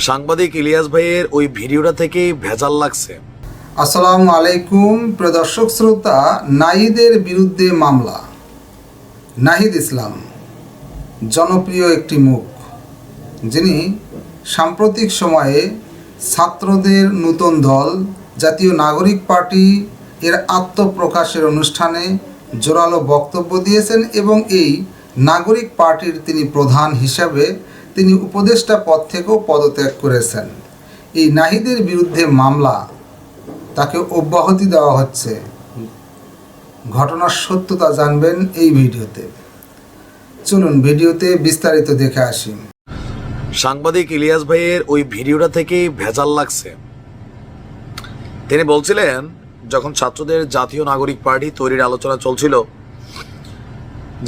সাংবাদিক ইলিয়াস ভাইয়ের ওই ভিডিওটা থেকেই ভেজাল লাগছে। আসসালামু আলাইকুম প্রিয় দর্শক শ্রোতা। নাহিদের বিরুদ্ধে মামলা। নাহিদ ইসলাম জনপ্রিয় একটি মুখ, যিনি সাম্প্রতিক সময়ে ছাত্রদের নূতন দল জাতীয় নাগরিক পার্টি এর আত্মপ্রকাশের অনুষ্ঠানে জোরালো বক্তব্য দিয়েছেন এবং এই নাগরিক পার্টির তিনি প্রধান হিসাবে তিনি উপদেষ্টা পদ থেকেও পদত্যাগ করেছেন। এই নাহিদের বিরুদ্ধে মামলা, তাকে অব্যাহতি দেওয়া হচ্ছে। ঘটনার সত্যতা জানবেন এই ভিডিওতে। চলুন ভিডিওতে বিস্তারিত দেখে আসি। সাংবাদিক ইলিয়াস ভাইয়ের ওই ভিডিওটা থেকেই ভেজাল লাগছে। তিনি বলছিলেন, যখন ছাত্রদের জাতীয় নাগরিক পার্টি তৈরির আলোচনা চলছিল,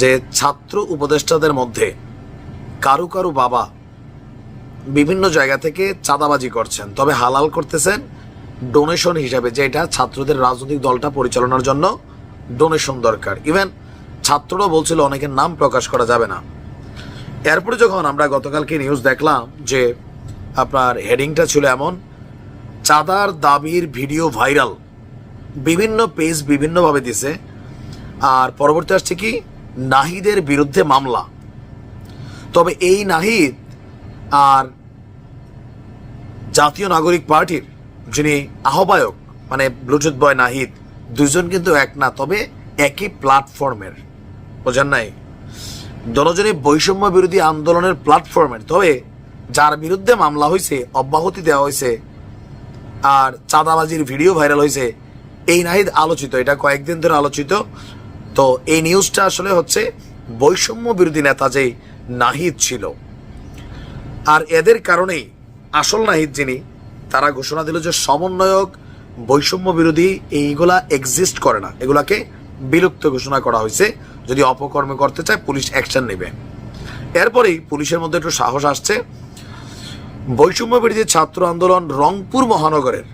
যে ছাত্র উপদেষ্টাদের মধ্যে কারু কারু বাবা বিভিন্ন জায়গা থেকে চাঁদাবাজি করছেন, তবে হালাল করতেছেন ডোনেশন হিসাবে, যে এটা ছাত্রদের রাজনৈতিক দলটা পরিচালনার জন্য ডোনেশন দরকার। ইভেন ছাত্ররা বলছিল অনেকের নাম প্রকাশ করা যাবে না। এরপরে যখন আমরা গতকালকে নিউজ দেখলাম যে আপনার হেডিংটা ছিল এমন, চাঁদার দাবির ভিডিও ভাইরাল, বিভিন্ন পেজ বিভিন্নভাবে দিছে, আর পরবর্তী আসছে কি নাহিদের বিরুদ্ধে মামলা। তবে এই নাহিদ আর জাতীয় নাগরিক পার্টির যিনি আহ্বায়ক মানে ব্লুটুথ বয় নাহিদ, দুজন কিন্তু এক না, তবে একই প্ল্যাটফর্মের। বোঝেন নাই? দলজনই বৈষম্য বিরোধী আন্দোলনের প্ল্যাটফর্মের। তবে যার বিরুদ্ধে মামলা হয়েছে, অব্যাহতি দেওয়া হয়েছে আর চাঁদাবাজির ভিডিও ভাইরাল হয়েছে, এই নাহিদ আলোচিত, এটা কয়েকদিন ধরে আলোচিত। তো এই নিউজটা আসলে হচ্ছে বৈষম্য বিরোধী নেতা যে নাহিদ ছিল, আর এদের কারণেই আসল নাহিদ যিনি, তারা ঘোষণা দিল যে সমন্বয়ক বৈষম্য বিরোধী এইগুলা এক্সিস্ট করে না, এগুলাকে বিলুপ্ত ঘোষণা করা হয়েছে। যদি অপকর্ম করতে চায় পুলিশ অ্যাকশন নেবে। এরপরেই পুলিশের মধ্যে একটু সাহস আসছে। বৈষম্য বিরোধী ছাত্র আন্দোলন রংপুর মহানগরের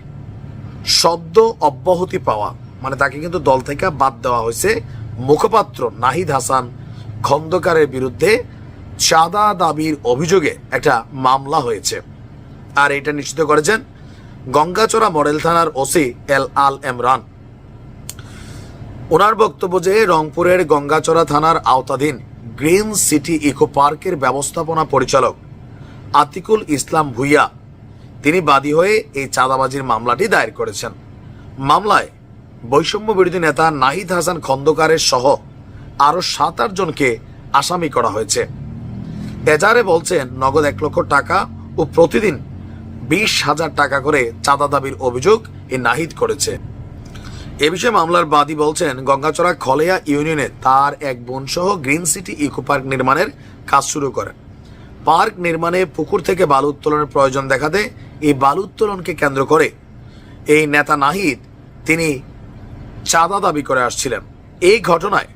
সদ্য অব্যাহতি পাওয়া, মানে তাকে কিন্তু দল থেকে বাদ দেওয়া হয়েছে, মুখপাত্র নাহিদ হাসান খন্দকারের বিরুদ্ধে চাঁদা দাবির অভিযোগে একটা মামলা হয়েছে। আর এটা নিশ্চিত করেছেন গঙ্গাচড়া মডেল থানার ওসি এল আল এমরান। ওনার বক্তব্য যে রংপুরের গঙ্গাচড়া থানার আওতাধীন গ্রিন সিটি ইকো পার্কের ব্যবস্থাপনা পরিচালক আতিকুল ইসলাম ভুইয়া, তিনি বাদী হয়ে এই চাঁদাবাজির মামলাটি দায়ের করেছেন। মামলায় বৈষম্য বিরোধী নেতা নাহিদ হাসান খন্দকারের সহ আরো 7-8 জনকে আসামি করা হয়েছে। এজাহারে বলছেন নগদ 1 লক্ষ টাকা ও প্রতিদিন 20,000 টাকা করে চাঁদা দাবির অভিযোগ এই নাহিদ করেছে। এ বিষয়ে মামলার বাদী বলছেন, গঙ্গাচড়া খলেয়া ইউনিয়নে তার এক বোন সহ গ্রিন সিটি ইকো পার্ক নির্মাণের কাজ শুরু করেন। পার্ক নির্মাণে পুকুর থেকে বালু উত্তোলনের প্রয়োজন দেখাতে এই বালু উত্তোলনকে কেন্দ্র করে এই নেতা নাহিদ তিনি চাঁদা দাবি করে আসছিলেন। এই ঘটনায়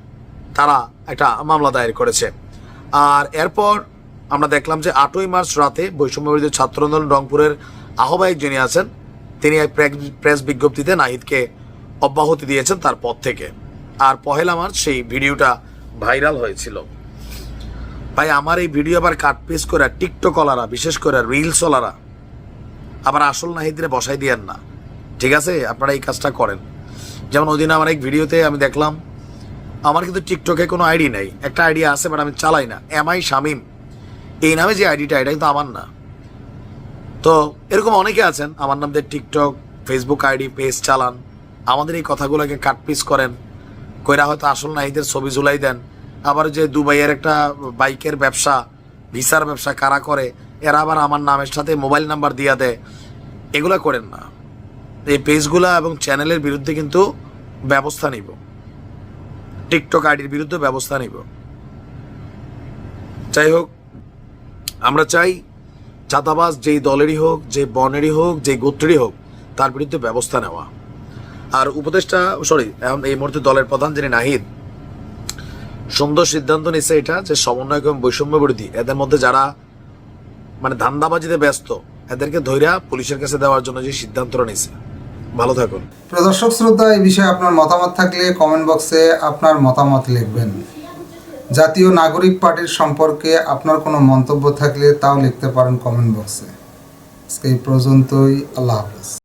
তারা একটা মামলা দায়ের করেছে। আর এরপর আমরা দেখলাম যে 8ই মার্চ রাতে বৈষম্য বিরোধী ছাত্র আন্দোলন রংপুরের আহ্বায়ক যিনি আছেন, তিনি এক প্রেস বিজ্ঞপ্তিতে নাহিদকে অব্যাহতি দিয়েছেন তার পদ থেকে। আর 1 মার্চ সেই ভিডিওটা ভাইরাল হয়েছিল। ভাই, আমার এই ভিডিও আবার কাটপিস করে টিকটকলারা, বিশেষ করে রিলসওয়ালারা আবার আসল নাহিদরে বসাই দিয়েন না, ঠিক আছে? আপনারা এই কাজটা করেন। যেমন ওই দিন আমার এক ভিডিওতে আমি দেখলাম, আমার কিন্তু টিকটকে কোনো আইডি নেই, একটা আইডি আছে বাট আমি চালাই না, এমআই শামিম এই নামে যে আইডিটা, এটা কিন্তু আমার না। তো এরকম অনেকে আছেন আমার নাম দিয়ে টিকটক, ফেসবুক আইডি, পেজ চালান, আমাদের এই কথাগুলোকে কাটপিস করেন, কইরা হয়তো আসল নাহিদের ছবি ঝুলাই দেন। আবার যে দুবাইয়ের একটা বাইকের ব্যবসা, ভিসার ব্যবসা কারা করে, এরা আবার আমার নামের সাথে মোবাইল নাম্বার দিয়া দেয়। এগুলা করেন না। এই পেজগুলা এবং চ্যানেলের বিরুদ্ধে কিন্তু ব্যবস্থা নিব, টিকটক আইডির বিরুদ্ধে ব্যবস্থা নিব। যাই হোক, আমরা চাই চাঁদাবাজ যেই দলেরই হোক, যে বনেরই হোক, যে গোত্রেরই হোক, তার বিরুদ্ধে ব্যবস্থা নেওয়া। আর উপদেষ্টা এখন এই মুহূর্তে দলের প্রধান যিনি নাহিদ, সুন্দর সিদ্ধান্ত নিচ্ছে এটা যে সমন্বয় এবং বৈষম্য বিরোধী এদের মধ্যে যারা মানে ধান্দাবাজিতে ব্যস্ত, এদেরকে ধৈর্য পুলিশের কাছে দেওয়ার জন্য যে সিদ্ধান্তটা নিচ্ছে। ভালো থাকুন। দর্শক শ্রোতা, এই বিষয়ে আপনার মতামত থাকলে কমেন্ট বক্সে আপনার মতামত লিখবেন। জাতীয় নাগরিক পার্টির সম্পর্কে আপনার কোনো মন্তব্য থাকলে তাও লিখতে পারেন কমেন্ট বক্সে। আজকে এই পর্যন্তই। আল্লাহ হাফেজ।